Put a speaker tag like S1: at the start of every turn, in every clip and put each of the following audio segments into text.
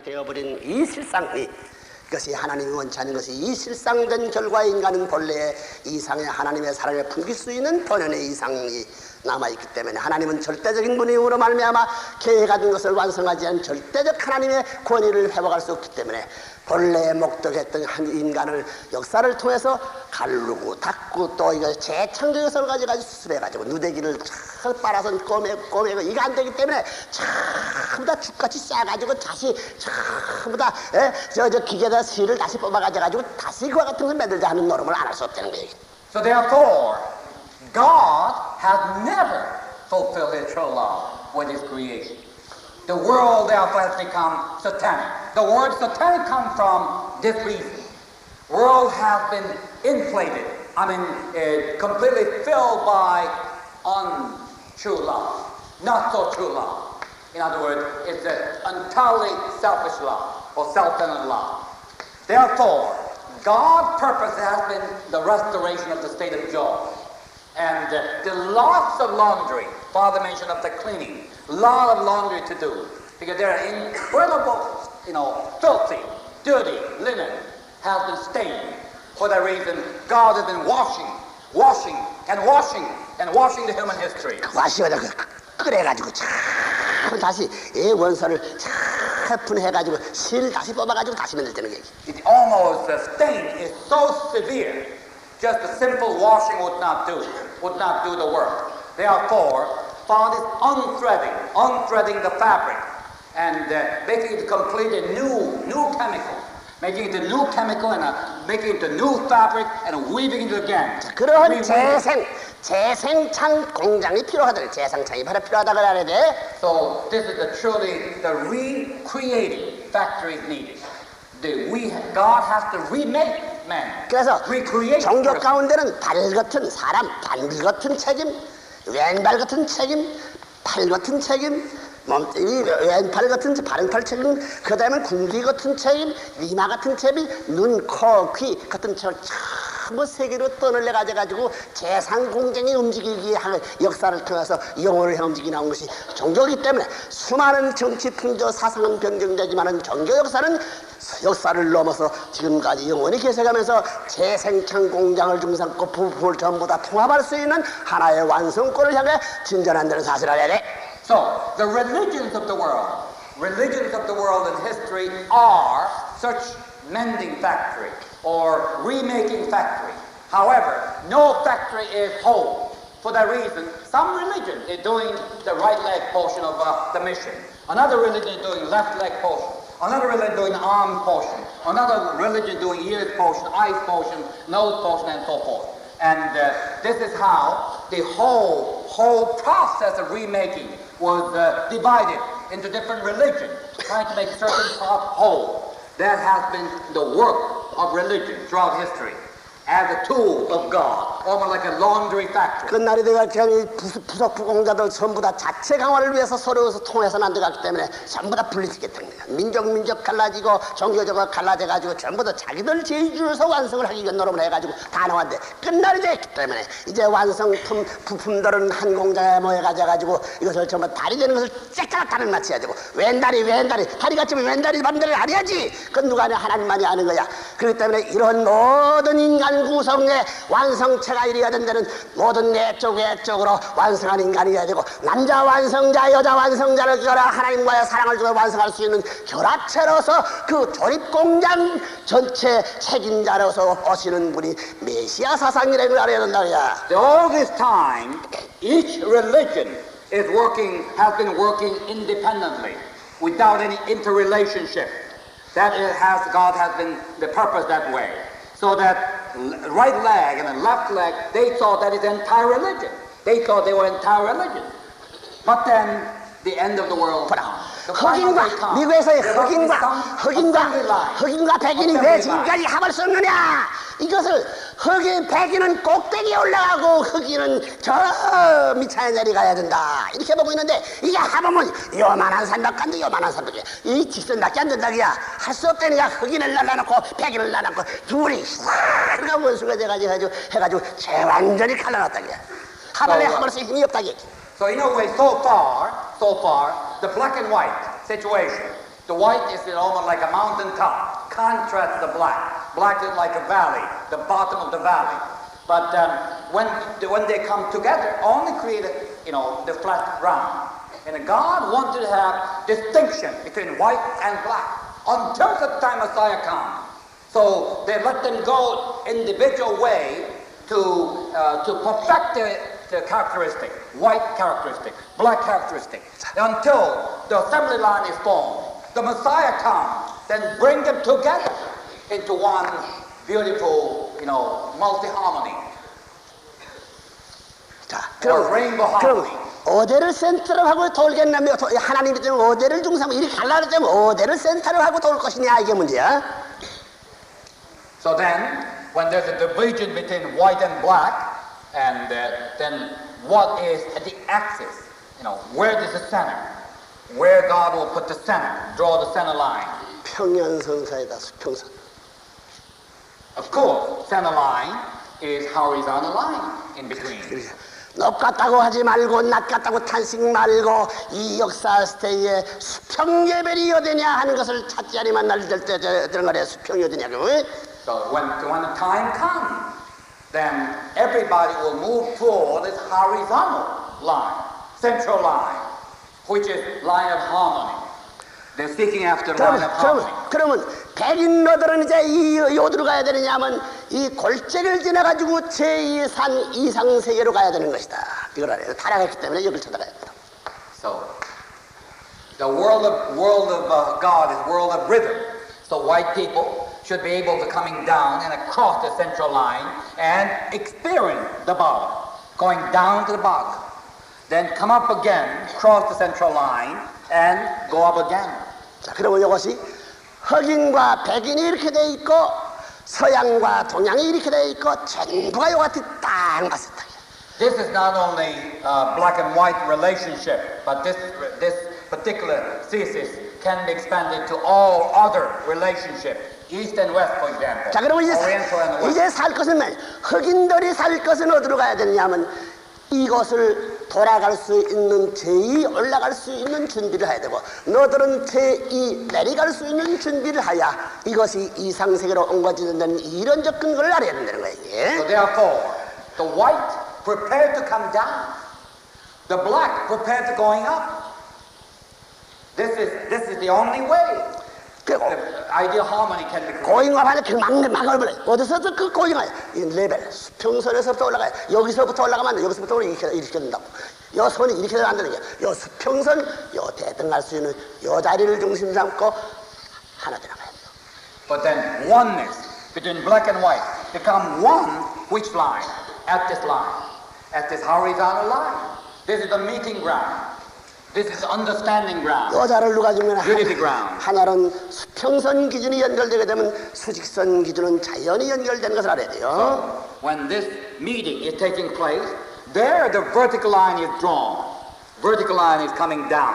S1: 인간이 되어버린 이 실상이, 이것이 하나님이 원치 않은 것이 이 실상된 결과 인간은 본래 이상의 하나님의 사랑을 풍길 수 있는 본연의 이상이 남아있기 때문에 하나님은 절대적인 분임으로 말미암아 계획하던 것을 완성하지 않은 절대적 하나님의 권위를 회복할 수 없기 때문에 본래 목적했던 한 인간을 역사를 통해서 가르고 닦고 또 이거 재창조의 것을 가지고 수술해가지고 누대기를 쫙 빨아서 꼬매고 이게 안 되기 때문에 전부 다 죽같이 싸가지고 다시 전부 다 저 기계에다 실을 다시 뽑아가지고 다시 그와 같은 걸 만들자 하는 노름을 안 할 수 없다는 거예요.
S2: So therefore, God has never fulfilled his true love with his creation. The world therefore has become satanic. The word satanic comes from this reason. World has been inflated, completely filled by untrue love, not so true love. In other words, it's an entirely selfish love or self-centered love. Therefore, God's purpose has been the restoration of the state of joy. And the lots of laundry, Father mentioned of the cleaning, a lot of laundry to do, because there are incredible, filthy, dirty linen has been stained. For that reason, God has been washing the human history.
S1: 끓여가지고 참 다시 이 원소를 참 분해가지고 실 다시 뽑아가지고 다시 만들자는 얘기.
S2: It almost the stain is so severe. Just a simple washing would not do the work. Therefore, God is unthreading the fabric, and making it completely new chemical, making it a new chemical and making it a new fabric and weaving it again.
S1: 그런 재생창 공장이 필요하다. 재생창이 바로 필요하다 그래야 돼.
S2: So this is truly the recreating factory is needed. God has to remake man.
S1: 그래서 종교 가운데는 발 같은 사람, 반비 같은 책임, 왼발 같은 책임, 팔 같은 책임, 왼팔 같은 바른팔 책임, 그 다음에 군기 같은 책임, 이마 같은 책임, 눈, 코, 귀 같은 책임 전부 세계로 떠늘려 가지고 재상 공정이 움직이기 하는 역사를 통해서 영혼을 향해 움직이 나온 것이 종교이기 때문에 수많은 정치 풍조 사상은 변경되지만은 종교 역사를 넘어서 지금까지 영원히 계속하면서 재생창 공장을 중삼고 부품을 전부 다 통합할 수 있는 하나의 완성권을 향해 진전한다는 사실을 알아야 돼.
S2: So the religions of the world in history are such mending factory or remaking factory. However, no factory is whole. For that reason, some religion is doing the right leg portion of the mission. Another religion is doing left leg portion. Another religion doing arm portion. Another religion doing ears portion, eyes portion, nose portion, and so forth. And this is how the whole process of remaking was divided into different religions, trying to make certain part whole. That has been the work of religion throughout history as a tool of God, almost like a laundry factory.
S1: 끝날이 되어가지고 부속 부공자들 전부 다 자체 강화를 위해서 서로에서 통해서 안 들어갔기 때문에 전부 다 분리시켰다는 거야. 민족 갈라지고 종교적으로 갈라져가지고 전부 다 자기들 제주에서 완성을 하기 위한 노력을 해가지고 다 나왔는데 끝날이 됐기 때문에 이제 완성품 부품들은 한 공장에 모여가지고 이것을 전부 다리 되는 것을 짝짝 다리를 맞춰야 되고 왼다리 다리 같으면 왼다리 반대를 안 해야지. 그건 누가 아냐 하나님만이 아는 거야. 그렇기 때문에 이런 모든 인간 구성의 완성체가 이루어야 된다는 모든 내적으로 완성한 인간이어야 되고 남자 완성자 여자 완성자를 주어라 하나님과의 사랑을 주어 완성할 수 있는 결합체로서 그 조립공장 전체 책임자로서 오시는 분이 메시아 사상이라는 걸 알아야 된다.
S2: All this time, each religion has been working independently without any interrelationship. God has been the purpose that way. So that right leg and the left leg, they thought that is entire religion. They thought they were entire religion. But then the end of the world.
S1: 흑인과 미국에서의 흑인과 백인이 왜 지금까지 합을 썼느냐? 이것을 백인은 꼭대기에 올라가고 흑인은 저 밑에 내려가야 된다 이렇게 보고 있는데 이게 합하면 요만한 산밖에 요만한 산밖에 이 직선밖에 안 된다기야. 할 수 없다니까. 흑인을 날라놓고 백인을 날라놓고 둘이 싹 원수가 해가지고 완전히 갈라놨다기야. 합을 쓸 힘이 없다기.
S2: So in a way, so far, the black and white situation, The white is almost like a mountain top, contrast to the black. Black is like a valley, the bottom of the valley. But when they come together, only create the flat ground. And God wanted to have distinction between white and black until the time Messiah comes. So they let them go individual way to perfect the characteristic, white characteristic, black characteristic, until the assembly line is formed. The Messiah comes, then bring them together into one beautiful, multi-harmony.
S1: 자,
S2: Or rainbow harmony.
S1: 어디를 센터로 하고 돌겠냐며 하나님이 좀 어디를 중심으로 이렇게 갈라놓으면 어디를 센터로 하고 돌 것이냐 이게 문제야.
S2: So then, when there's a division between white and black, and then what is at the axis? Where is the center? Where God will put the center, draw the center line.
S1: 평행선사이다, 수평선.
S2: Of course, center line is horizontal line in between.
S1: 높 같다고 하지 말고 낮 같다고 탄식 말고 이 역사 시대에 수평 예배를 어디냐 하는 것을 찾지 않으면 날들 때 저런 거래 수평이 어디냐고.
S2: So when the time comes, then everybody will move toward this horizontal line, central line, which is line of harmony. They're seeking after line of harmony.
S1: 그러면 백인러들은 이제 어디로 가야 되느냐면 이 골짜기를 지나가지고 제2산 이상 세계로 가야 되는 것이다. 이걸 알아요. 타락했기 때문에 여기를 찾아가야 된다.
S2: So the world of God is world of rhythm. So white people should be able to coming down and across the central line and experience the bottom, going down to the bottom, then come up again, cross the central line, and go up again.
S1: 자, 그러면 이것이 흑인과 백인이 이렇게 돼 있고 서양과 동양이 이렇게 돼 있고 전부가 이같이 딱 맞았다.
S2: This is not only black and white relationship, but this particular thesis can be expanded to all other relationships, east and west, for example.
S1: 자, 그러면
S2: Oriental and west.
S1: 이제 살 것은 흑인들이 살 것은 어디로 가야 되냐면 이것을 돌아갈 수 있는 제2 올라갈 수 있는 준비를 해야 되고 너들은 제2 내려갈 수 있는 준비를 하야 이것이 이상세계로 옮겨지는 이런 접근을 알아야 된다는 거예요.
S2: So therefore, the white prepared to come down, the black prepared to going up. This is the only way.
S1: 그리고
S2: The ideal harmony can be created.
S1: 고잉업하는 막을 버려. 어디서부터 그 고잉업 이 레벨 수평선에서부터 올라가요. 여기서부터 올라가면 안 돼. 여기서부터 이렇게 된다고. 요 선이 이렇게 되면 안 되는 거야. 요 수평선 요 대등할 수 있는 요 자리를 중심 삼고 하나 되나가야 돼.
S2: But then oneness between black and white become one. Which line? At this line, at this horizontal line. This is the meeting ground. This is the understanding ground.
S1: 요 자를 누가 주면
S2: Unity ground.
S1: 하나는 수평선 기준이 연결되게 되면 수직선 기준은 자연히 연결되는 것을 알아야 돼요.
S2: When this meeting is taking place, there the vertical line is drawn. Vertical line is coming down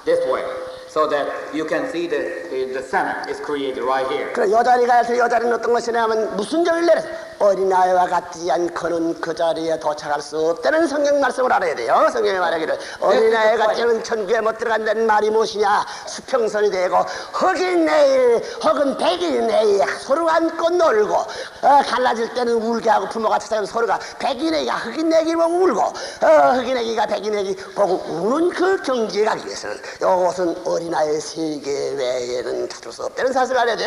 S2: this way, so that you can see the center is created right here.
S1: 그래 요 자리가 요 자리는 어떤 것이냐면 무슨 점을 내려서 어린아이와 같지 않고는 그 자리에 도착할 수 없다는 성경 말씀을 알아야 돼요. 성경이 말하기를 어린아이 같지 않은 천국에 못 들어간다는 말이 무엇이냐. 수평선이 되고 흑인 내일 혹은 백인 내일 서로 안고 놀고 갈라질 때는 울게 하고 부모가 찾아가면 서로가 백인 애기가 흑인 애기 보고 울고 흑인 애기가 백인 애기 보고 우는 그 경지에 가기 위해서는 이것은 어린아이의 세계 외에는 찾을 수 없다는 사실을 알아야 돼.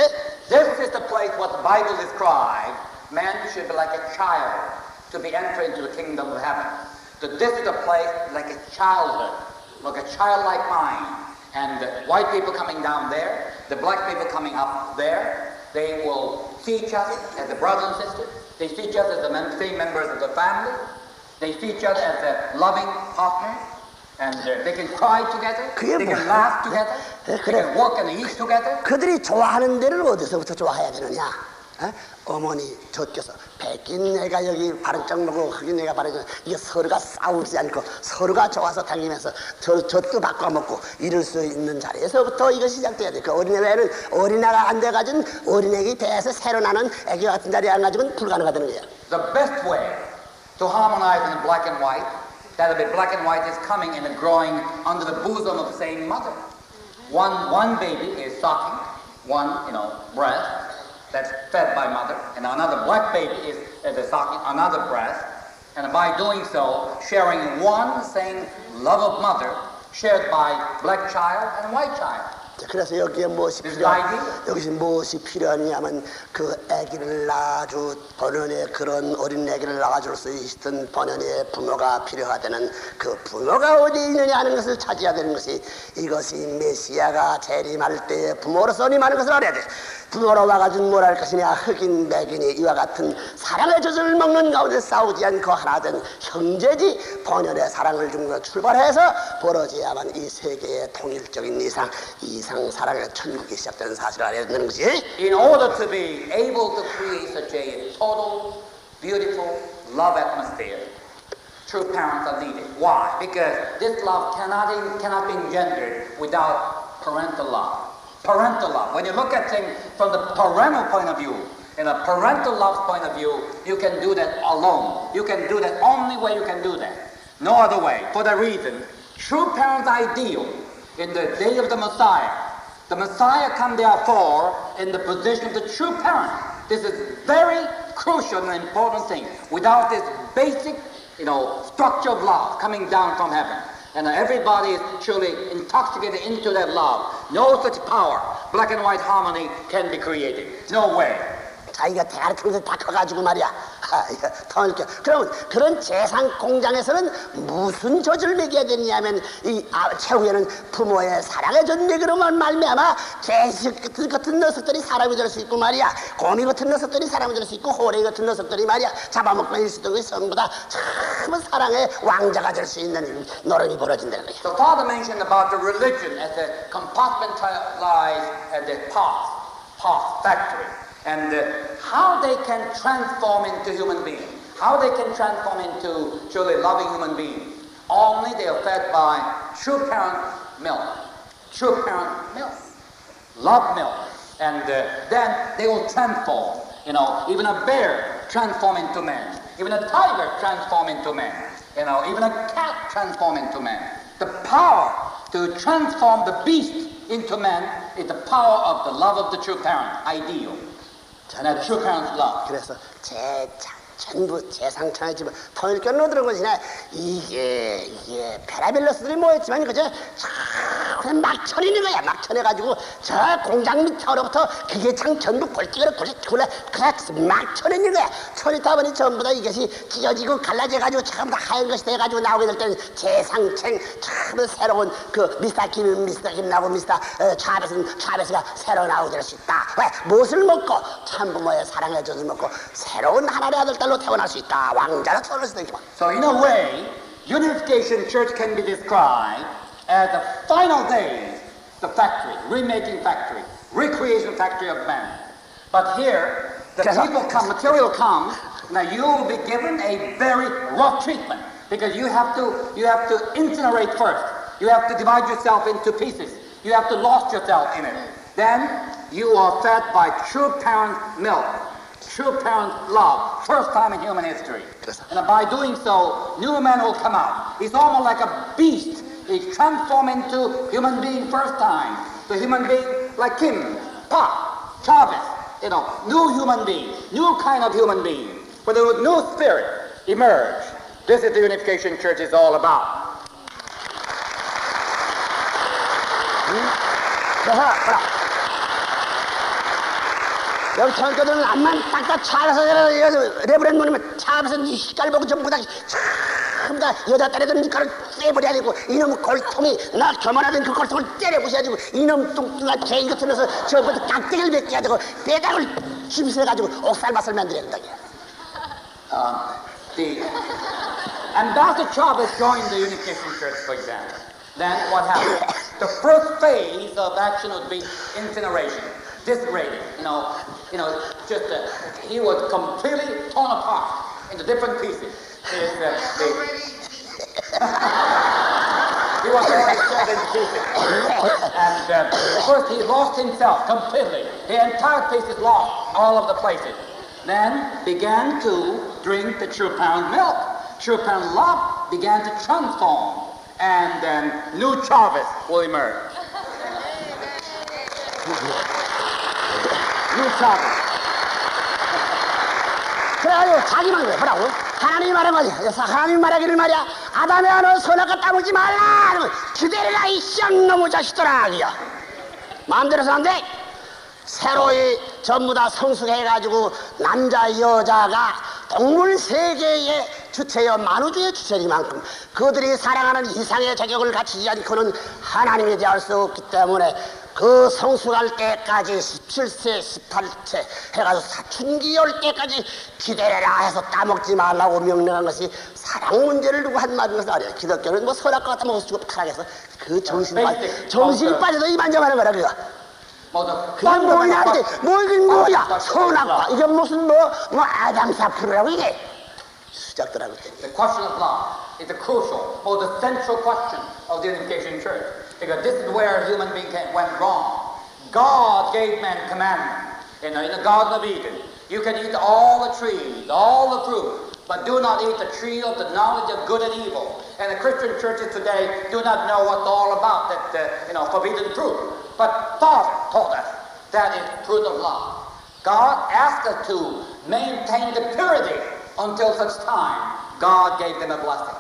S2: This is the place what the Bible describes. Man should be like a child to be entered into the kingdom of heaven. So this is a place like a childhood, like a childlike mind. And the white people coming down there, the black people coming up there, they will see each other as the brothers and sisters. They see each other as the same members of the family. They see each other as a loving partner. And they can cry together, they can laugh together, they can work and eat together.
S1: 그들이 좋아하는 데를 어디서부터 좋아해야 되느냐? 어머니 저께서 백인 애가 여기 바른쪽 보고 흑인 애가 바른쪽 이게 서로가 싸우지 않고 서로가 좋아서 다니면서 젖도 바꿔먹고 이럴 수 있는 자리에서부터 이것이 시작돼야 돼. 그 어린애는 어린애가 안 돼가지고 어린애기 배에서 새로 나는 애기 같은 자리에 안 가지고는 불가능하다는 거야.
S2: The best way to harmonize in black and white, that the black and white is coming and growing under the bosom of the same mother. One baby is sucking one, breast that's fed by mother, and another black baby is sucking another breast, and by doing so, sharing one same love of mother shared by black child and white child.
S1: 그래서 여기에 무엇이 여기서 무엇이 필요하냐면 그 아기를 낳아주 번연의 그런 어린 아기를 낳아줄 수 있던 번연의 부모가 필요하다는 그 부모가 어디 있느냐 하는 것을 찾아야 되는 것이 이것이 메시아가 재림할 때 부모로서 임하는 것을 알아야 돼. 부모로 와가지고 뭘 할 것이냐 흑인 백인이 이와 같은 사랑의 젖을 먹는 가운데 싸우지 않고 하나 된 형제지 번연의 사랑을 중으로 출발해서 벌어져야만 이 세계의 통일적인 이상 사랑의 천국이 시작되는 사실을 알아야 되는 것이
S2: In order to be able to create such a total, beautiful love atmosphere, true parents are needed. Why? Because this love cannot be engendered without parental love. Parental love. When you look at things from the parental point of view, in a parental love point of view, you can do that alone. You can do that only way you can do that. No other way. For the reason, true parents' ideal in the day of the Messiah come therefore in the position of the true parent. This is very crucial and important thing. Without this basic, structure of love coming down from heaven, and everybody is truly intoxicated into that love, no such power, black and white harmony can be created. No way.
S1: 자기가 대가리 통해서 다 커가지고 말이야. 그러면 그런 재상 공장에서는 무슨 젖을 먹여야 되냐면 최후에는 부모의 사랑의 젖 먹이로만 말미암아 개식 같은 녀석들이 사람이 될 수 있고 말이야. 거미 같은 녀석들이 사람이 될 수 있고 호랭이 같은 녀석들이 말이야. 잡아먹고 있었던 것이 전부 다 참 사랑의 왕자가 될 수 있는 노름이 벌어진다는 거야.
S2: The father mentioned about the religion as a compartmentalized as a part factory. And how they can transform into human beings, how they can transform into truly loving human beings. Only they are fed by true parent milk, love milk, and then they will transform. Even a bear transform into man, even a tiger transform into man, even a cat transform into man. The power to transform the beast into man is the power of the love of the true parent, ideal. And true parents love.
S1: 그래서 전부 재상창의 집을 통일교로 들은 것이냐 이게 페라빌러스들이 모였지만 그저 그냥 막 쳐내는 거야. 막 쳐내가지고 저 공장 밑으로부터 그게 참 전부 골직으로 그냥 막 쳐내는 거야. 쳐내다 보니 전부 다 이것이 찢어지고 갈라져가지고 전부 다 하얀 것이 돼가지고 나오게 될 때는 재상창 참 새로운 그 미스터 김 나오고 미스터 차베스가 새로 나오게 될 수 있다. 왜? 무엇을 먹고 참부모의 사랑의 젖을 먹고 새로운 하나님의 아들 딸로 태어날 수 있다. 왕자로 태어날 수 있다.
S2: So in a way, Unification Church can be described as the final days, the factory, remaking factory, recreation factory of man. But here, the people come, material comes. Now you will be given a very rough treatment because you have to incinerate first. You have to divide yourself into pieces. You have to lost yourself in it. Then you are fed by true parent milk, true parent love, first time in human history. And by doing so, new man will come out. He's almost like a beast. He's transformed into human being first time. The human being like Kim, Pop, Chavez, new human being, new kind of human being. With a new spirit emerge. This is the Unification Church is all about.
S1: 그래서 여기 전교들은 암만 딱딱 차려서 레브렌 모니면 차면서 이 시깔 보고 전부 다 여자 딸애들은 이깔을 떼버려야 되고 이놈 골통이 나 교만하던 그 골통을 때려부셔가지고 이놈 뚱뚱한 개인 같은 녀석 전부 다 깍대기를 벗겨가지고 빼닥을 춤새가지고 옥살밭을 만들어야 된다.
S2: The Ambassador Chavez joined the Unification Church, for example. Then what happened? The first phase of action would be incineration, disintegrating. He was completely torn apart into different pieces. He was torn into pieces. And first he lost himself completely. The entire piece is lost, all of the places. Then began to drink the true parent milk. True parent love began to transform. And then new Chavez will emerge. 유치하고.
S1: 그래가지고 자기만 그래. 뭐라고? 하나님이 말한 거지. 그래서 하나님이 말하기를 말이야. 아담이야, 너 선악과 따먹지 말라. 그러면 기다리라, 이 쌍놈의 자식들아. 그야. 마음대로서 안 돼. 새로이 전부 다 성숙해가지고 남자 여자가 동물 세계의 주체여 만우주의 주체이만큼 그들이 사랑하는 이상의 자격을 갖추지 않고는 하나님에 대할 수 없기 때문에 그 성숙할 때까지 17세, 18세 해가지고 사춘기 올 때까지 기다려라 해서 따먹지 말라고 명령한 것이 사랑 문제를 두고 한 말인 것은 아니에요. 기독교는 뭐 선악과 갖다 먹을 수 없고 타락해서 그 정신이 빠져도 이만저만한 거라 그거. 그게 뭐냐 이게 뭐 이게 뭐야 선악과 이게 무슨 뭐 아담 사프라고 이게 수작들하고.
S2: The question of love is the crucial or the central question of the Unification Church, because this is where human being went wrong. God gave man commandment in the Garden of Eden. You can eat all the trees, all the fruit, but do not eat the tree of the knowledge of good and evil. And the Christian churches today do not know what's all about that forbidden fruit. But Father told us that is fruit of love. God asked us to maintain the purity until such time God gave them a blessing.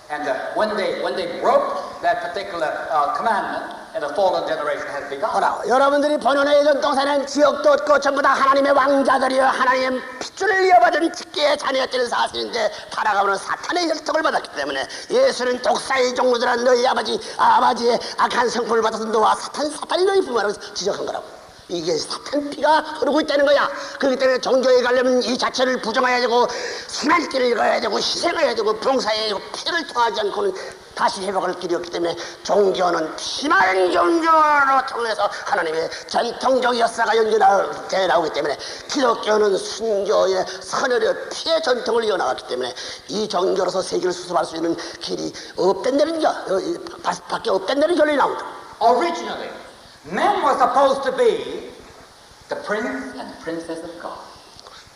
S2: And when they broke that particular commandment, and the fallen generation has begun.
S1: 보라고 여러분들이 본연의 예전 동산은 지역도 없고 전부 다 하나님의 왕자들이여 하나님의 핏줄을 이어받은 직계의 자녀들은 사실인데 타락하고는 사탄의 혈통을 받았기 때문에 예수는 독사의 종류들은 너희 아버지의 악한 성품을 받아서 너와 사탄이 너희 부모라고 지적한 거라고. 이게 사탄 피가 흐르고 있다는 거야. 그렇기 때문에 종교에 가려면 이 자체를 부정해야 되고 심한 길을 읽어야 되고 희생해야 되고 봉사해야 되고 피를 통하지 않고는 다시 회복할 길이 없기 때문에 종교는 피만 종교로 통해서 하나님의 전통적 역사가 연결되어 나오기 때문에 기독교는 순교의 선열의 피의 전통을 이어나갔기 때문에 이 종교로서 세계를 수습할 수 있는 길이 없단다는 밖에 없단다는 결론이 나온다.
S2: Originally, men were supposed to be the prince and princess of God.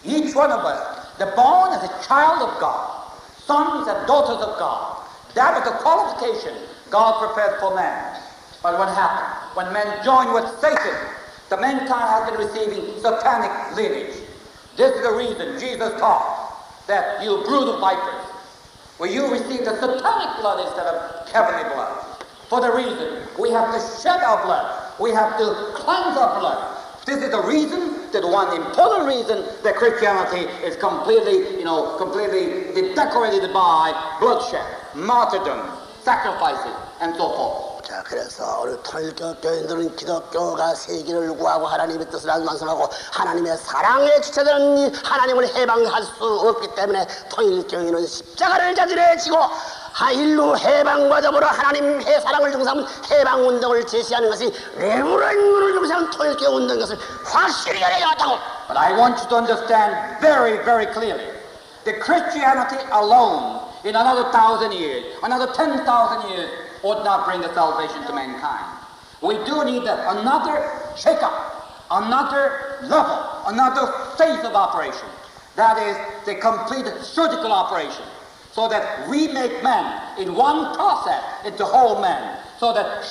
S2: Each one of us, they're born as a child of God, sons and daughters of God. That was the qualification God prepared for man. But what happened? When men joined with Satan, the mankind has been receiving satanic lineage. This is the reason Jesus taught that you brood of vipers, where you receive the satanic blood instead of heavenly blood. For the reason we have to shed our blood, we have to cleanse our blood. This is the reason, that one important reason that Christianity is completely decorated by bloodshed, martyrdom, sacrifices, and so forth.
S1: 자, 그래서 우리 통일교회들은 기독교가 세계를 구하고 하나님의 뜻을 완성하고 하나님의 사랑의 주체들은 하나님을 해방할 수 없기 때문에 통일교회는 십자가를 자질해 지고 인류 해방과 더불어 하나님 사랑을 중삼은 해방운동을 제시하는 것이 레브런문을 중삼은 통일교회 운동인 것을 확실히 알아야 한다고.
S2: But I want you to understand very, very clearly that Christianity alone in another 1,000 years, another 10,000 years ought not bring the salvation to mankind. We do need another shake-up, another level, another phase of operation. That is the complete surgical operation. So that we make man in one process into whole man. So that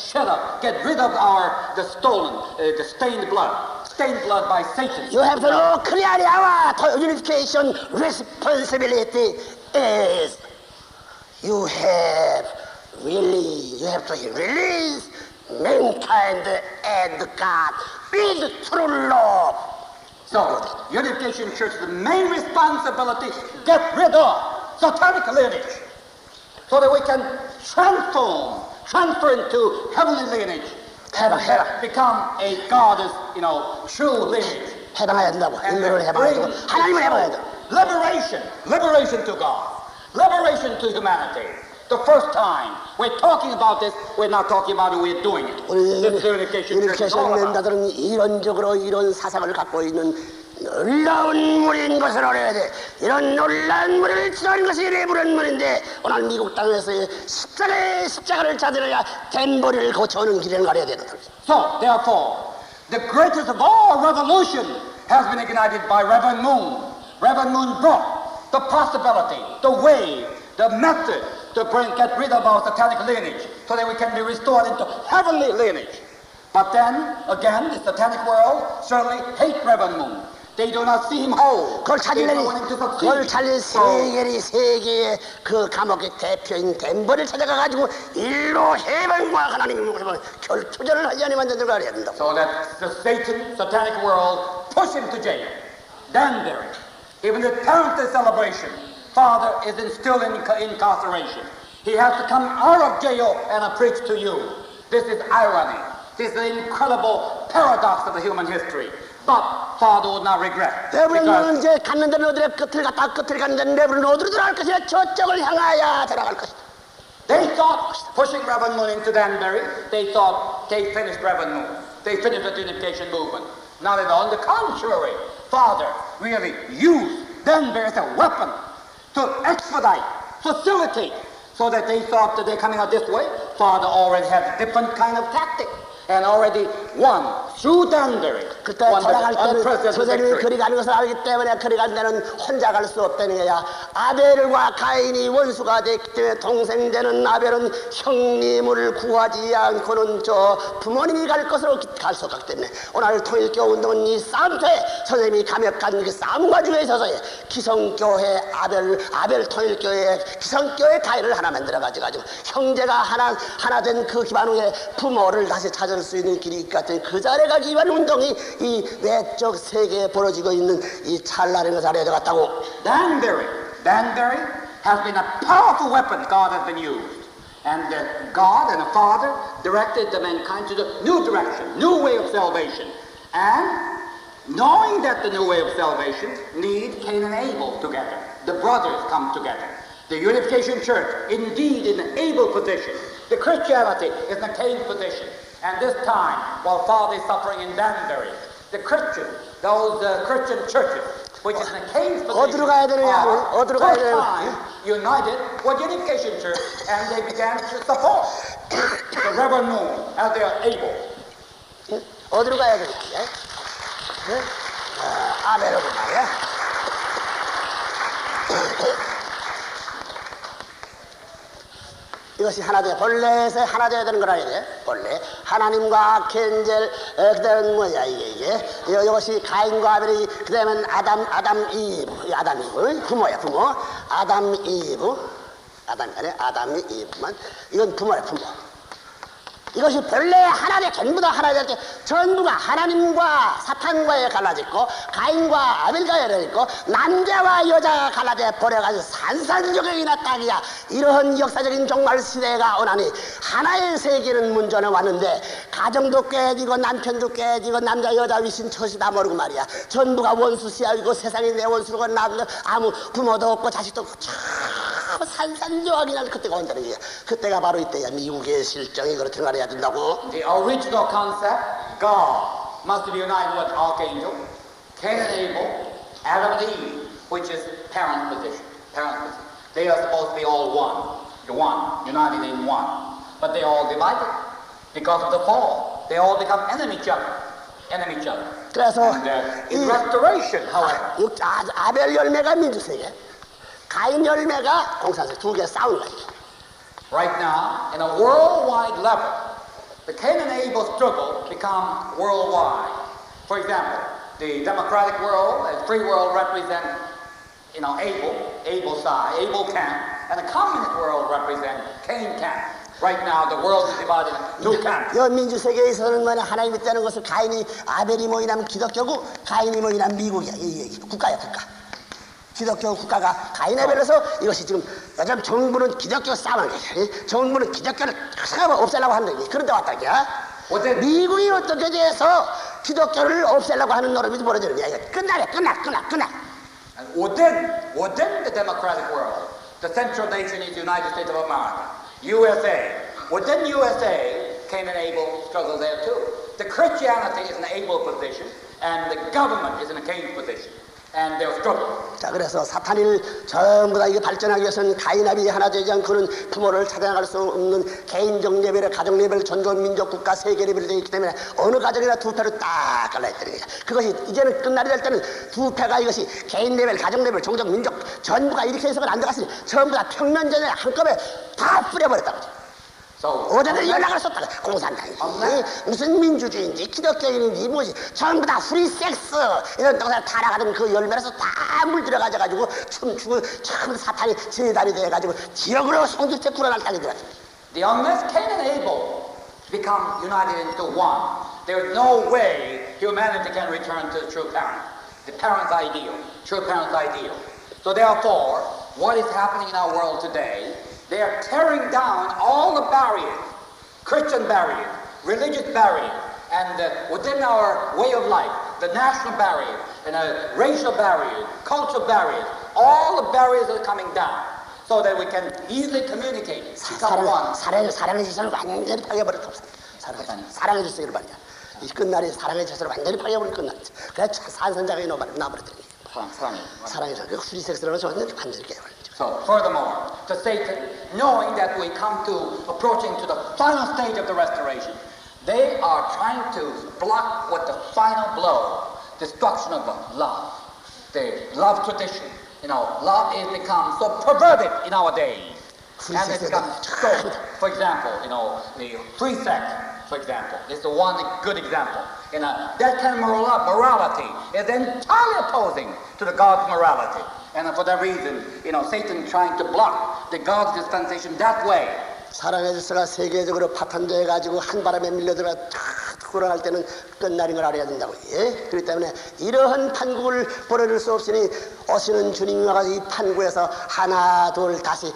S2: get rid of the stained blood by Satan.
S1: You have to know clearly our unification responsibility is you have to release mankind and God with true love.
S2: So, Unification Church, the main responsibility, get rid of satanic lineage, so that we can transfer into heavenly lineage, become a God's, true lineage.
S1: 해방해야 된다고. 인류를 해방해야 되고 하나님을 해방해야 돼.
S2: Liberation to God, liberation to humanity. The first time we're talking about this, we're not talking about it, we're doing it.
S1: 우리
S2: This Unification Church is all about.
S1: 멤버들은 이론적으로 이런 사상을 갖고 있는 놀라운 물인 것을 알아야 돼. 이런 놀라운 물을 지나는 것이 레브런 물인데 오늘 미국 땅에서의 십자가를 찾으려야 덴버리를 거쳐오는 길을 알아야 되는 거죠.
S2: So, therefore, the greatest of all revolution has been ignited by Reverend Moon. Reverend Moon brought the possibility, the way, the method to get rid of our satanic lineage so that we can be restored into heavenly lineage. But then, again, the satanic world certainly hate Reverend Moon. They do not see him whole.
S1: 그걸
S2: They
S1: 찾으려니
S2: don't want him to
S1: 그걸
S2: succeed.
S1: 찾는 세계의 그 감옥의 대표인 덴버를 찾아가가지고 일로 해방과 하나님의 목숨을 결투전을 하지 아니면 안된다고 해야 된다.
S2: So that the satanic world push him to jail. Danbury, even the parent celebration, father is still in incarceration. He has to come out of jail and preach to you. This is irony. This is the incredible paradox of the human history. But father would not regret.
S1: 레브론은 이제 갔는 데는 어디래 끝을 갔다 끝을 갔는 데는 레브론은 어디로 들어갈 것이냐 저쪽을 향하여 들어갈 것이다.
S2: They thought pushing Reverend Moon into Danbury, they thought they finished Reverend Moon. They finished the unification movement. Not at all. On the contrary, father really used Danbury as a weapon to expedite, facilitate, so that they thought that they're coming out this way. Father already had a different kind of tactic and already won through Danbury.
S1: 그때
S2: won the
S1: 돌아갈 때는
S2: unprecedented
S1: 선생님이
S2: victory.
S1: 그리 가는 것을 알기 때문에 그리 간 데는 혼자 갈 수 없다는 거야. 아벨과 가인이 원수가 됐기 때문에 동생 되는 아벨은 형님을 구하지 않고는 저 부모님이 갈 것으로 갈 수 없기 때문에 오늘 통일교 운동은 이 싸움터에 선생님이 감역한 그 싸움 과정에 있어서의 기성교회 아벨 통일교회 기성교회 가인을 하나 만들어가지고 형제가 하나 된 그 기반 위에 부모를 다시 찾을 수 있는 길이 같은 그 자리가 기반 운동이 이 외적 세계에 벌어지고 있는 이 찰나라는 것을 알아야 되겠다고.
S2: Danbury has been a powerful weapon God has been used. And God and the Father directed the mankind to the new direction, new way of salvation. And knowing that the new way of salvation needs Cain and Abel together. The brothers come together. The Unification Church, indeed, in an able position. The Christianity is in a Cain position. And this time, while Father is suffering in Danbury, the Christians, those Christian churches, which is in a Cain's position,
S1: 어디로 가야 되느냐? 어디로 가야
S2: first
S1: 되느냐?
S2: time united with Unification Church, and they began to support the Reverend Moon as they are able.
S1: 어디로 가야 되느냐? 아벨로고 말이야. 이것이 하나 돼. 본래에서 하나 돼야 되는 거라 이래. 본래 하나님과 켄젤 그다음에 뭐야 이게 이것이 가인과 아벨이 그다음에 아담 이브 부모야 부모 아담 이브만 이건 부모야 부모. 이것이 본래 하나 돼. 전부 다 하나 될 때 전부가 하나님과 사탄과에 갈라졌고 가인과 아벨과에 갈라졌고 남자와 여자가 갈라져 버려가지고 산산조각이나 딱이야. 이러한 역사적인 종말 시대가 오나니 하나의 세계는 문전에 왔는데 가정도 깨지고 남편도 깨지고 남자 여자 위신 처시 다 모르고 말이야. 전부가 원수 씨알고 세상이 내 원수고 나도 아무 부모도 없고 자식도 없고 참 산산조각이나 그때가 온다는 거야. 그때가 바로 이때야. 미국의 실정이 그렇게 말해야 된다고.
S2: The original concept, God must be united with Archangel, Cain and Abel, Adam and Eve, which is parent position. They are supposed to be all one, united in one. But they all divided because of the fall. They all become enemy each other.
S1: 그래서
S2: In restoration, however,
S1: 아벨 열매가 민주세계, 가인 열매가 공산세 두 개 싸우는 거야.
S2: right now, in a worldwide level, the Cain and Abel struggle become worldwide. For example, the democratic world and free world represent, Abel side, Abel camp, and the communist world represent Cain camp. Right now, the world is divided into two camps.
S1: 이 민주세계에서는 뭐냐 하나님 있다는 것을 가인이 아벨이 뭐이냐면 기독교고 가인이 뭐이냐면 미국이야. 이 국가야 국가. 기독교 국가가 가인 아벨에서 이것이 지금 요즘 정부는 기독교 싸움을 해. 정부는 기독교를 없애려고 하는 거지. 그런데 왔다니까. 미국이 어떻게 돼서 기독교를 없애려고 하는 노름이 벌어지느냐. 끝나.
S2: And within the democratic world, the central nation is the United States of America, USA. Within USA, Cain and Abel struggle there too. The Christianity is in an Abel position, and the government is in a Cain position. And they'll struggle.
S1: 자, 그래서 사탄을 전부 다 이게 발전하기 위해서는 가인 아벨이 하나 되지 않고는 부모를 찾아나갈 수 없는 개인적 레벨, 가정 레벨, 전전 민족 국가 세계 레벨이 되어 있기 때문에 어느 가정이나 두 패로 딱 갈라있다는 거야. 그것이 이제는 끝날이 될 때는 두 패가 이것이 개인 레벨, 가정 레벨, 종족, 민족 전부가 이렇게 해서는 안 들어갔으니 전부 다 평면전에 한꺼번에 다 뿌려버렸다고. 어제도 연락을 썼다가 공산당인지 무슨 민주주의인지 기독교인인지 무엇이 전부 다 프리섹스 이런 동사 타락하던 그 열매에서 다 물들어가지고 춤추고 참 사탄이 재단이 돼가지고 지역으로 송두째 불어날 땅이 되었습니다.
S2: Unless Cain and Abel become united into one, there's no way humanity can return to the true parent, the parent's ideal, true parent's ideal. So therefore, what is happening in our world today, they are tearing down all the barriers, Christian barriers, religious barriers, and within our way of life, the national barriers, and racial barriers, cultural barriers, all the barriers are coming down so that we can easily communicate.
S1: 사랑의 질서를 완전히 파괴해버렸다. 사랑의 질서를 말이야. 이 끝날이 사랑의 질서를 완전히 파괴해버린 끝날이지. 그래야 산선자가 나버렸더니 사랑의 질서, 그 프리섹스라는 것을 완전히 깨버렸죠.
S2: So, furthermore, to Satan, knowing that we come to approaching to the final stage of the restoration, they are trying to block with the final blow, destruction of love, the love tradition. Love has become so perverted in our days, and it's become so. For example, the free sex, for example, is the one good example. That kind of morality is entirely opposing to the God's morality. And for that reason, Satan trying to block the God's dispensation that way.
S1: 사랑의 질서가 세계적으로 파탄돼 가지고 한 바람에 밀려들어 돌아갈 때는 끝날인 걸 알아야 된다고. 그렇기 때문에 이러한 판국을 벌어질 수 없으니 오시는 주님이 와서 이 판국에서 하나 둘 다시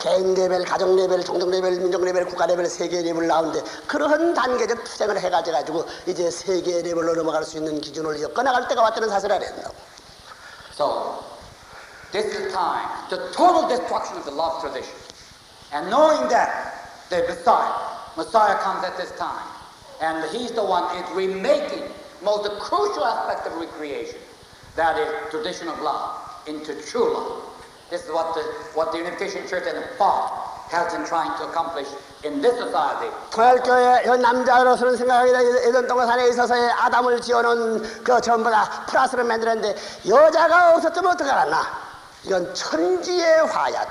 S1: 개인 레벨, 가정 레벨, 종족 레벨, 민족 레벨, 국가 레벨, 세계 레벨 나오는데 그러한 단계적 투쟁을 해가지고 이제 세계 레벨로 넘어갈 수 있는 기준을 엮어나갈 때가 왔다는 사실을 알아야 된다고.
S2: So, this is the time, the total destruction of the love tradition. And knowing that the Messiah comes at this time, and he's the one is remaking most crucial aspect of recreation, that is tradition of love into true love. This is what the Unification Church and the Father has been trying to accomplish in this society.
S1: 통일교회 남자로서는 생각하기다 에덴 동산에 있어서의 아담을 지어놓은 그 전부 다 플러스를 만들었는데 여자가 없었으면 어떡하겠나? 이건 천지의 화야,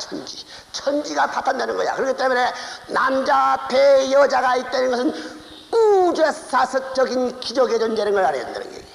S1: 천지가 파탄되는 거야. 그렇기 때문에 남자 앞에 여자가 있다는 것은 우주사석적인 기적의 존재라는 걸 알아야 된다는 얘기예요.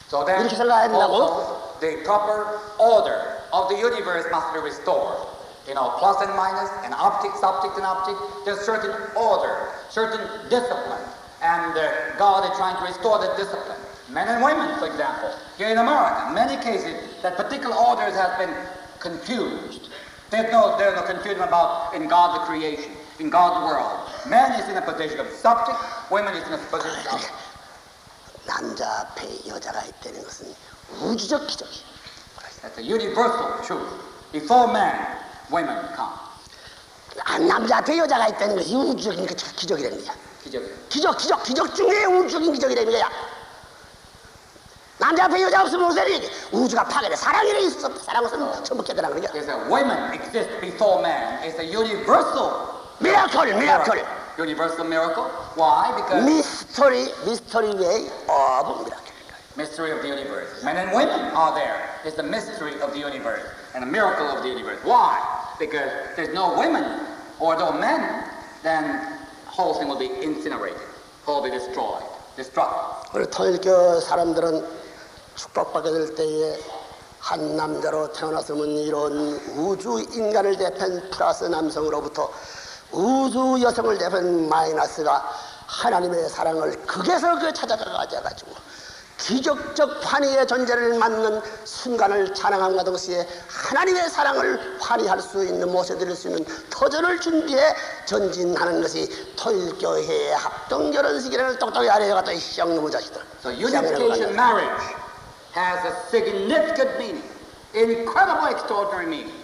S2: So then
S1: 이렇게 생각해야 된다고?
S2: also the proper order of the universe must be restored. Plus and minus, and optic, subject and object. There's certain order, certain discipline, and God is trying to restore the discipline. Men and women, for example, here in America, in many cases, that particular orders have been confused. There's no confusion about in God's creation, in God's world. Man is in a position of subject, women is in a position of object.
S1: 남자 앞에 여자가 있다는 것은 우주적 기적이에요.
S2: That's a universal truth. Before man, women come.
S1: 남자 앞에 여자가 있다는 것이 우주적인 기적이라는 거야. 기적 중에 우주적인 기적이라는 거야. 남자 앞에 여자 없으면 무슨 우주가 파괴돼. 사랑이라 있어. 사랑은 전부 깨달아는 거야.
S2: There's a women exist before man. It's a universal
S1: miracle.
S2: Universal miracle. Why? Because
S1: mystery way of miracle.
S2: Mystery of the universe. Men and women are there. It's the mystery of the universe and a miracle of the universe. Why? Because there's no women or no men, then whole thing will be incinerated, will be destroyed, destructed.
S1: 우리 통일교 사람들은 축복받게 될 때에 한 남자로 태어났으면 이런 우주 인간을 대표한 플러스 남성으로부터 우주 여성을 대표한 마이너스가 하나님의 사랑을 극에서 찾아가가지고 기적적 환희의 존재를 맞는 순간을 찬양함과 동시에 하나님의 사랑을 환희할 수 있는 모셔드릴 수 있는 터전을 준비해 전진하는 것이 통일교회의 합동결혼식이라는 똑똑히 알아야 또 시장놈의 자식들.
S2: So unification marriage has a significant meaning, incredible, extraordinary meaning,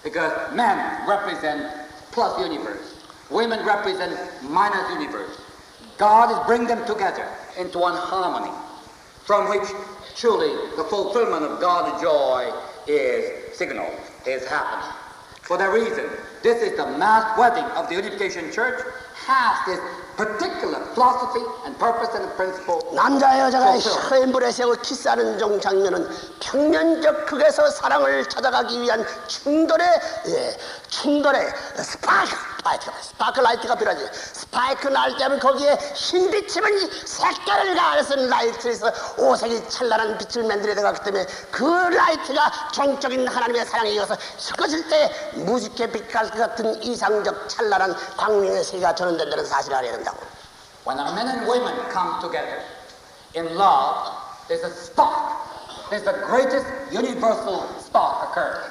S2: because men represent plus universe, women represent minus universe. God is bringing them together into one harmony, from which truly the fulfillment of God's joy is signaled, is happening. For that reason, this is the mass wedding of the Unification Church, has this particular philosophy and purpose and principle.
S1: 남자 여자가 혀인불에 세워 키스하는 장면은 평면적 극에서 사랑을 찾아가기 위한 충돌의 스파크 스파크 라이트가 필요하지. 스파이크 날 때면 거기에 흰 빛이면 색깔을 가해서 라이트에서 오색이 찬란한 빛을 만들어야 되기 때문에 그 라이트가 종적인 하나님의 사랑에 이어서 섞어질 때 무지개 빛깔 같은 이상적 찬란한 광명의 세계가 전환된다는 사실을 알아야 된다고.
S2: When a man and women come together in love, there's a spark. There's the greatest universal spark occurs.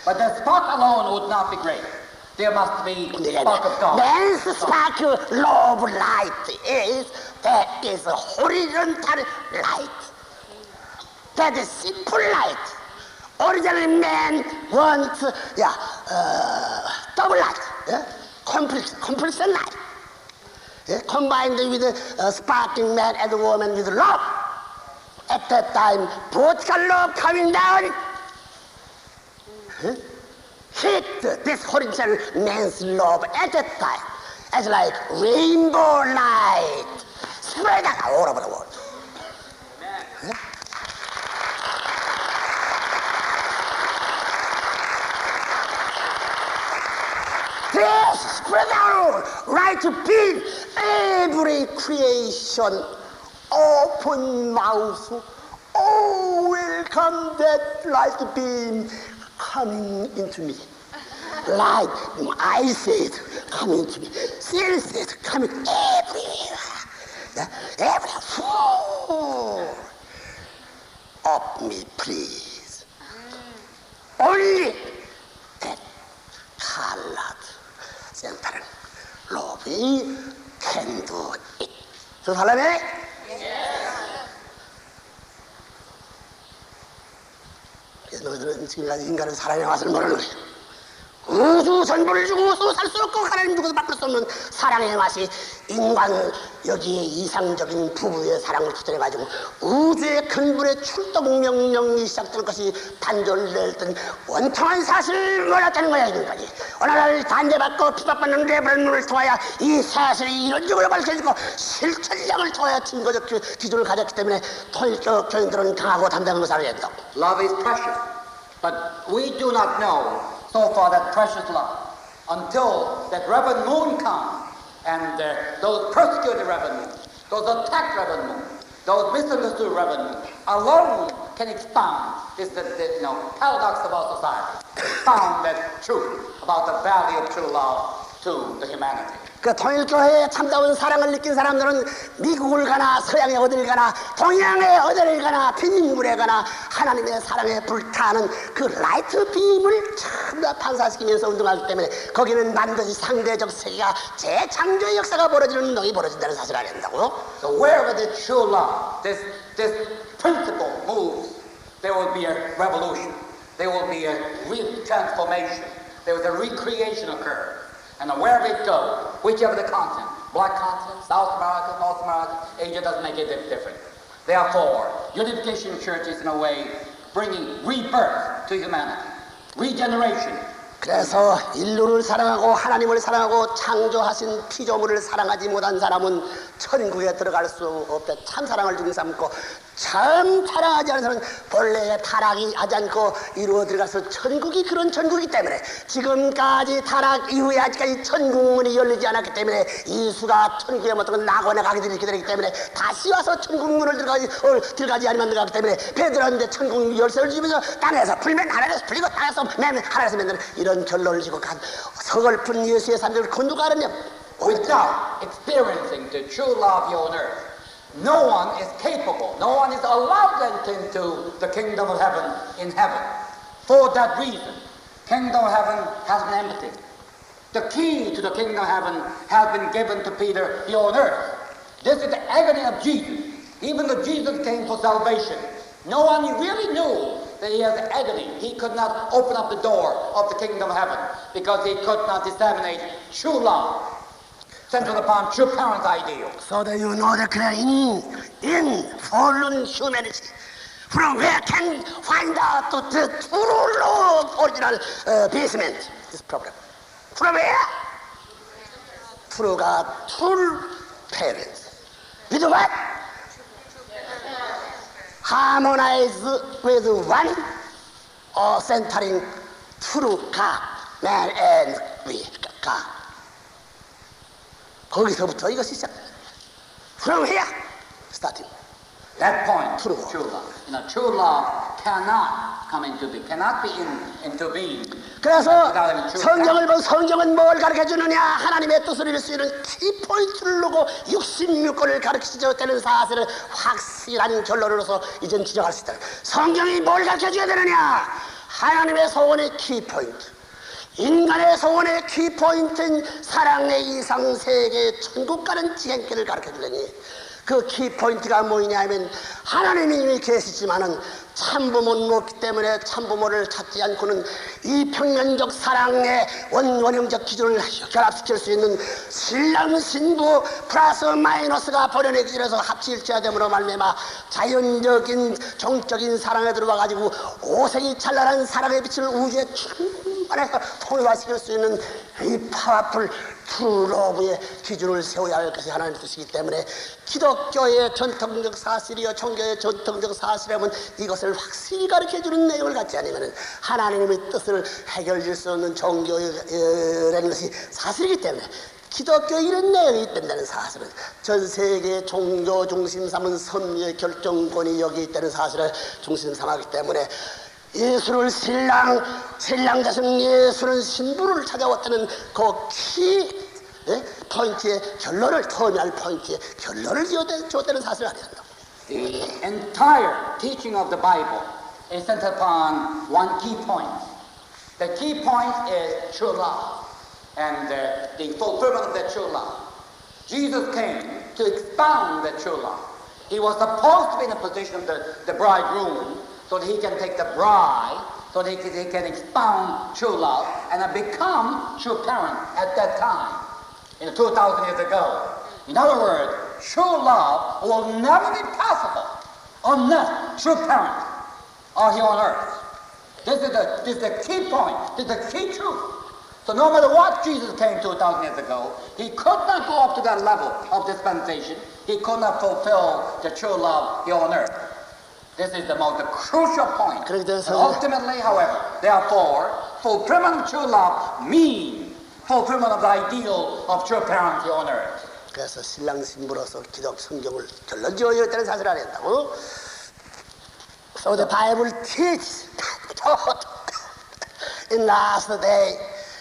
S2: But the spark alone would not be great. There must be spark of God.
S1: Man's spark love light is that is horizontal light. That is simple light. Originally man wants double light, complex light. Combined with sparking man and woman with love. At that time, both love coming down. Hit this horizontal man's love at that time as like rainbow light spread out all over the world. This spread out right to be every creation open mouth. Oh, welcome that light beam coming into me. Light, I said, coming into me. Cell said, coming everywhere. Everywhere. Up me, please. Only that colored center love can do it. 저 사람이? 그래서 너희들은 지금까지 인간은 사랑의 맛을 모르는 거예요. 우주 전부를 주고서 살 수 없고 하나님 주고서 바꿀 수 없는 사랑의 맛이 인간 여기에 이상적인 부부의 사랑을 투철해가지고 우주의 근본의 출동 명령이 시작될 것이 단절될 원통한 사실을 몰랐다는 거야. 지금까지 오늘날 단죄받고 피박받는 레브런을 통하여 이 사실이 이런 식으로 밝혀지고 실천력을 통하여 증거적 기준을 가졌기 때문에 통일적 교인들은 강하고 담대한 것을 알아야 된다.
S2: Love is precious, but we do not know so far that precious love until that Reverend Moon comes and those persecuted Reverend Moon, those attacked Reverend Moon, those misunderstood Reverend Moon alone can expound this paradox of our society, expound that truth about the value of true love to the humanity.
S1: 그 통일교회에 참다운 사랑을 느낀 사람들은 미국을 가나 서양에 어딜 가나 동양에 어딜 가나 빈민굴에 가나 하나님의 사랑에 불타는 그 라이트 빔을 전부 다 반사시키면서 운동하기 때문에 거기는 반드시 상대적 세계가 재창조의 역사가 벌어지는 운동이 벌어진다는 사실을 알아야 된다고.
S2: So wherever the true love, this principle moves, there will be a revolution. There will be a transformation. There will be a recreation occur. And wherever it goes, whichever the continent, Black continent, South America, North America, Asia, doesn't make a difference. Therefore, Unification Church is in a way bringing rebirth to humanity, regeneration.
S1: 그래서 인류를 사랑하고 하나님을 사랑하고 창조하신 피조물을 사랑하지 못한 사람은 천국에 들어갈 수 없다. 참 사랑을 중심 삼고 참 사랑하지 않은 사람은 본래 타락이 하지 않고 이루어 들어가서 천국이 그런 천국이기 때문에 지금까지 타락 이후에 아직까지 천국문이 열리지 않았기 때문에 이수가 천국에 못하고 낙원에 가게 되기 때문에 다시 와서 천국문을 들어가지 않으면 들어가기 때문에 베드로한테 천국 열쇠를 주면서 땅에서 풀면 하늘에서 풀리고 땅에서 맨 하늘에서 맨날 이런 결론을 지고 간 서글픈 예수의 삶을 그 누가 알았냐?
S2: Without experiencing the true love here on earth, no one is capable, no one is allowed to enter into the kingdom of heaven in heaven. For that reason, kingdom of heaven has been empty. The key to the kingdom of heaven has been given to Peter here on earth. This is the agony of Jesus. Even though Jesus came for salvation, no one really knew that he has agony. He could not open up the door of the kingdom of heaven because he could not disseminate true love centered upon true parent ideal.
S1: So that you know that in fallen humanity, from where can find out the true love original basement, this problem. From where? Through God, true parents. With what? Harmonize with one or centering through God, man and we, God. 거기서부터 이것이 시작. From here, starting.
S2: That point,
S1: True.
S2: true love. True love cannot come into being, cannot be intervened.
S1: 그래서
S2: without any true
S1: 성경을 보면 성경은 뭘 가르쳐 주느냐? 하나님의 뜻을 이룰 수 있는 키포인트를 놓고 66권을 가르치셨다는 사실을 확실한 결론으로서 이젠 지적할 수 있다. 성경이 뭘 가르쳐 줘야 되느냐? 하나님의 소원의 키포인트, 인간의 소원의 키포인트인 사랑의 이상 세계 천국 가는 지행길을 가르쳐 주려니 그 키포인트가 뭐냐 하면 하나님이 이미 계시지만은 참부모는 없기 때문에 참부모를 찾지 않고는 이 평면적 사랑의 원형적 기준을 결합시킬 수 있는 신랑 신부 플러스 마이너스가 본연의 기준에서 합치일체가 됨으로 말미암아 자연적인 정적인 사랑에 들어와 가지고 오색이 찬란한 사랑의 빛을 우주에 충만해서 통일화시킬 수 있는 이 파워풀 트루러브의 기준을 세워야 할 것이 하나님의 뜻이기 때문에 기독교의 전통적 사실이요 종교의 전통적 사실이라면 이것을 확실히 가르쳐주는 내용을 갖지 않으면 하나님의 뜻을 해결할 수 없는 종교라는 것이 사실이기 때문에 기독교 이런 내용이 있다는 사실은 전 세계 종교 중심 삼은 섭리의 결정권이 여기 있다는 사실을 중심 삼았기 때문에 예수를 신랑 자신 예수는 신부를 찾아왔다는 그 키 포인트의 결론을 터미할 포인트의 결론을 지었다는 사실을 알아야 한다.
S2: The entire teaching of the Bible is centered upon one key point. The key point is true love and the fulfillment of that true love. Jesus came to expound that true love. He was supposed to be in a position of the bridegroom so that he can take the bride, so that he can expound true love and become true parent at that time, 2,000 years ago. In other words, true love will never be possible unless true parents are here on earth. This is the key point. This is the key truth. So no matter what Jesus came 2,000 years ago, he could not go up to that level of dispensation. He could not fulfill the true love here on earth. This is the most crucial point. Ultimately, however, therefore, fulfillment of true love means fulfillment of the ideal of true parents here on earth.
S1: 그래서 신랑 신부로서 기독 성경을 결론지어야 되는 사실을 알아야 한다고. So the Bible teaches in last day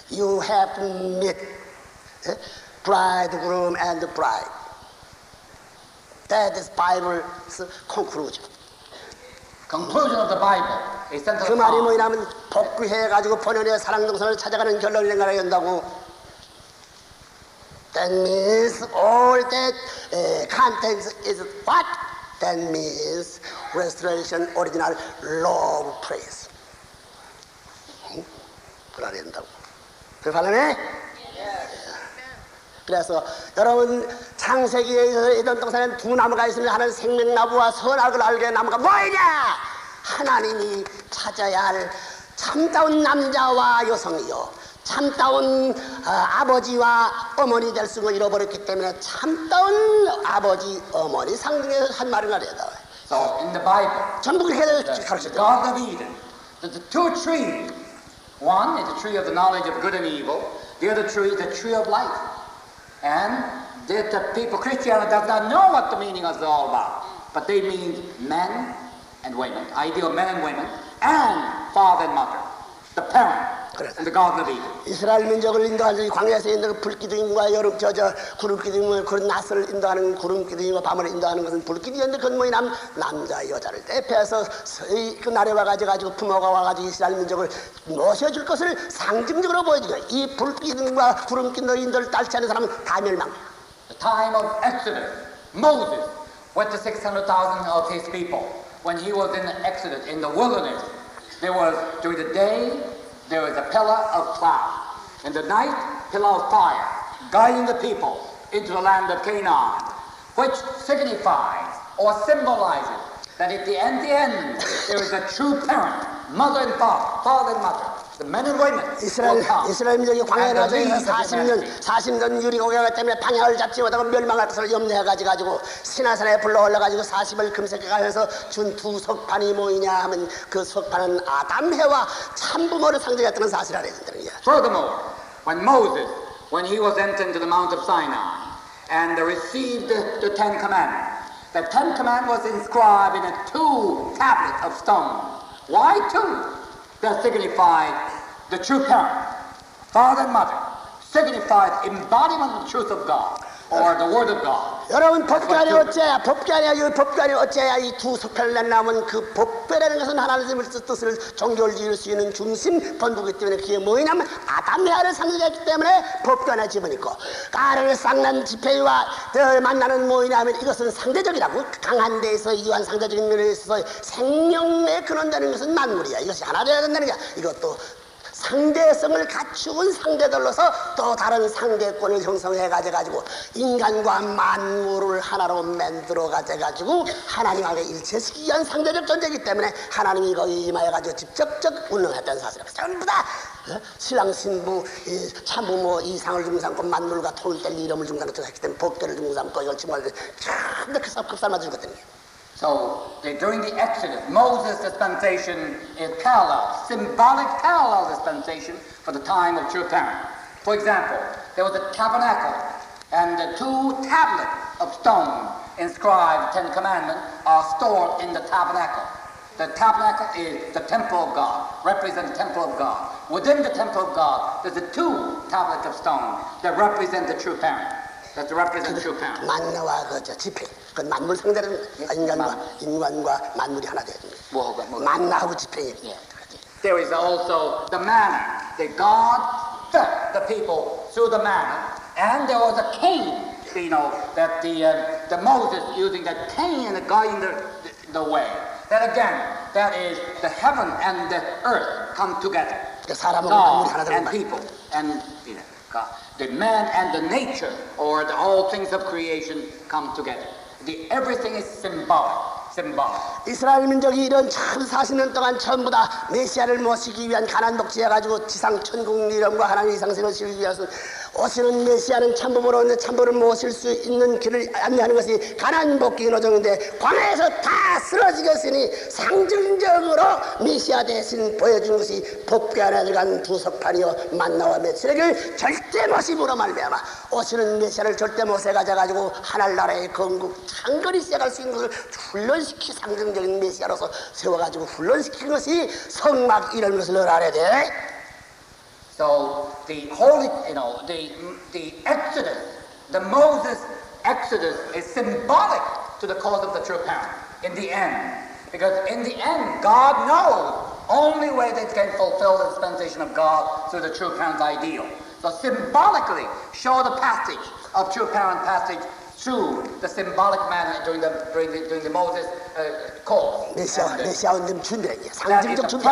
S1: you have to meet bridegroom and bride. That is Bible's conclusion.
S2: Conclusion of the Bible is centered
S1: 그 말이
S2: upon
S1: 뭐냐면 복귀해가지고 본연의 사랑동선을 찾아가는 결론을 내가야 한다고. That means all that content is what? That means restoration, original, love, praise. 그래야 된다고. 그래 발음해? 그래서 여러분 창세기에 에덴 동산에 두 나무가 있으면 하나는 생명나무와 선악을 알게 나무가 뭐이냐? 하나님이 찾아야 할 참다운 남자와 여성이요 참다운 아버지와 어머니 될 수가 잃어버렸기 때문에 참다운 아버지 어머니 상징해서 한 말을 하려다.
S2: So in the Bible,
S1: 전부 그렇게
S2: the
S1: 가르쳤죠.
S2: Garden of Eden, the two trees. One is the tree of the knowledge of good and evil. The other tree is the tree of life. And the people, Christianity does not know what the meaning is all about. But they mean men and women, ideal men and women, and father and mother, the parent, and the Garden of Eden.
S1: 이스라엘 민족을 인도하는 광야에서 있는 불기둥과 여름 구름기둥과 그런 낯을 인도하는 구름기둥과 밤을 인도하는 것은 불기둥인데 그건 뭐냐 남자 여자를 대표해서 그 날에 와가지고 부모가 와가지고 이스라엘 민족을 모셔줄 것을 상징적으로 보여주고 이 불기둥과 구름기둥 인도를 따르지 않는 사람은 다 멸망.
S2: The time of Exodus, Moses with the 600,000 of his people. When he was in Exodus, in the wilderness, there was, during the day, there was a pillar of cloud. In the night, pillar of fire, guiding the people into the land of Canaan, which signifies or symbolizes that at the end, there is a true parent, mother and father and mother. The men and women will come.
S1: 이스라엘 민족이 광야에 나서
S2: And the leaders of
S1: 40년 유리고개가 때문에 방향을 잡지 못하고 멸망할 것을 염려해가지고 시나산에 불러 올라가지고 40을 금색해가면서 준 두 석판이 뭐이냐 하면 그 석판은 아담 해와 참부모를 상징했다는 사실을 알아야 된다는 거야.
S2: Furthermore, when he was entered into the Mount of Sinai, and received the Ten Commandments. The Ten Commandments was inscribed in a 2 tablets of stone. Why 2? That signified the true parent, father and mother, signified embodiment of the truth of God, or the Word of God.
S1: 여러분 법관이
S2: what
S1: 어째야 법관이 어째야 이 두 소편을 남은 그 법궤라는 것은 하나님의 뜻을 종교를 지을 수 있는 중심 본부이기 때문에 그게 뭐냐면 아담의 아를 상징했기 때문에 법관의 지분이고 가를 쌍난 지폐와 만나는 뭐냐면 이것은 상대적이라고 강한 데에서 이러한 상대적인 면에 있어서 생명에 근원되는 것은 만물이야. 이것이 하나 되어야 된다는 거야. 이것도 상대성을 갖추은 상대들로서 또 다른 상대권을 형성해 가지고 인간과 만물을 하나로 만들어 가지고 하나님하고 일체시키기 위한 상대적 존재이기 때문에 하나님이 거기 임하여 가지고 직접적 운영했던 사실이에요. 전부 다 신랑 신부 참부모 이상을 중삼고 만물과 통일 뗄 이름을 중삼고 했기 때문에 법궤를 중삼고 이걸 정말 참더 급살맞은 것들이에요.
S2: So, during the Exodus, Moses' dispensation is parallel, symbolic parallel dispensation for the time of true parent. For example, there was a tabernacle, and the 2 tablets of stone inscribed Ten Commandments are stored in the tabernacle. The tabernacle is the temple of God, represents the temple of God. Within the temple of God, there's the 2 tablets of stone that represent the true parent. That represent true parent.
S1: 만나와 그 지폐, 그 만물 상대는 인간과 만물이 하나 되는 거예요. 만나하고 지폐.
S2: There is also the manna that God fed the people through the manna, and there was a cane, that the Moses using that cane and guiding the way. That again, that is the heaven and the earth come together. God and people and God. The man and the nature, or all things of creation, come together. Everything is symbolic.
S1: 이스라엘 민족이 이런 참 40년 동안 전부 다 메시아를 모시기 위한 가난 복지해가지고 지상 천국 이름과 하나님의 이상생을 지기 위해서 오시는 메시아는 참부모로 참부를 모실 수 있는 길을 안내하는 것이 가난 복귀 노정인데 광야에서 다 쓰러지겠으니 상징적으로 메시아 대신 보여준 것이 복귀 안에 들어간 두 석판이요 만나와 메시아를 절대 모심으로 말미암아 오시는 메시아를 절대 못해 가지고 하늘나라의 건국 장거리 시작할 수 있는 것을 훈련시키 상징적인 메시아로서 세워가지고 훈련시킨 것이 성막 이런 것을 알아야 돼.
S2: So the holy, the Exodus, the Moses Exodus is symbolic to the cause of the true parent in the end. Because in the end, God knows only way they can fulfill the dispensation of God through the true parent's ideal. So symbolically show the passage of true parent passage through the symbolic manner during the Moses course.
S1: 메시아는 준비예요.
S2: That is
S1: 상징적
S2: the
S1: 준비.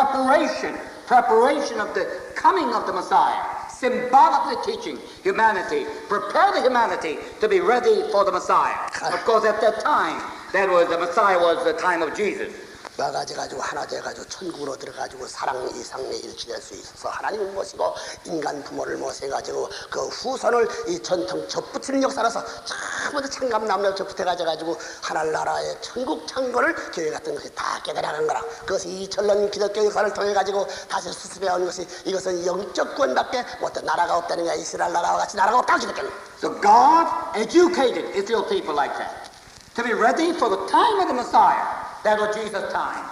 S2: preparation of the coming of the Messiah, symbolically teaching humanity, prepare the humanity to be ready for the Messiah. Of course, at that time, the Messiah was the time of Jesus.
S1: 와가지고 하나 돼가지고 천국으로 들어가지고 사랑 이상에 일치될 수 있어서 하나님을 모시고 인간 부모를 모셔가지고 그 후손을 이 전통 접붙이는 역사라서 전부 다 창감남녀 접붙해가지고 하늘나라의 천국 창고를 교회 같은 것이 다 깨달아가는 거라. 그것이 2000년 기독교 역사를 통해가지고 다시 수습해온 것이 이것은 영적 구원밖에 못해 나라가 없다는 거야. 이스라엘 나라와 같이 나라가 없다고 기독교는.
S2: So God educated Israel people like that to be ready for the time of the Messiah. That was Jesus' time.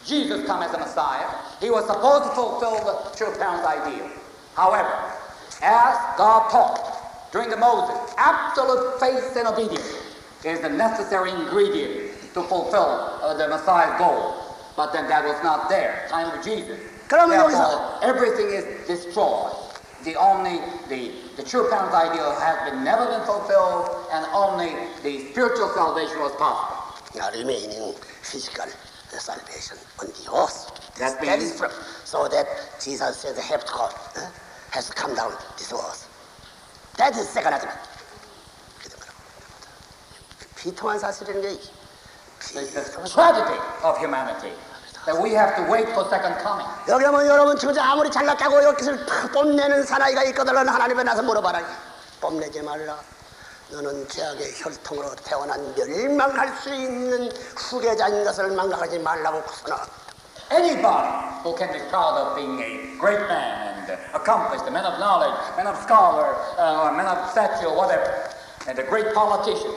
S2: Jesus come as a Messiah. He was supposed to fulfill the true parent's ideal. However, as God taught during the Moses, absolute faith and obedience is the necessary ingredient to fulfill the Messiah's goal. But then that was not there. Time of Jesus. Therefore, everything is destroyed. The true parent's ideal has never been fulfilled, and only the spiritual salvation was possible.
S1: remaining physical salvation on the earth.
S2: That
S1: is from, so that Jesus said has to come down this earth. That is second advent. 비통한 사실이라는 게
S2: the tragedy of humanity that we have to wait for second coming.
S1: 여기 보면 여러분 진짜 아무리 잘났다고 여기서 뽐내는 사나이가 있거든 하나님에 나서 물어봐라. 뽐내지 말라. 너는 죄악의 혈통으로 태어난 멸망할 수 있는 후계자인 것을 망각하지 말라고 선언.
S2: Anybody who can be proud of being a great man and accomplished, a man of knowledge, man of scholar, or man of stature, whatever, and the great politician,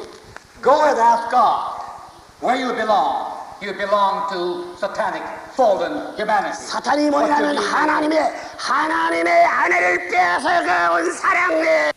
S2: go and ask God where you belong. You belong to satanic, fallen humanity.
S1: 사탄이 뭐냐면 하나님의 아내를 빼앗아가온 사랑네.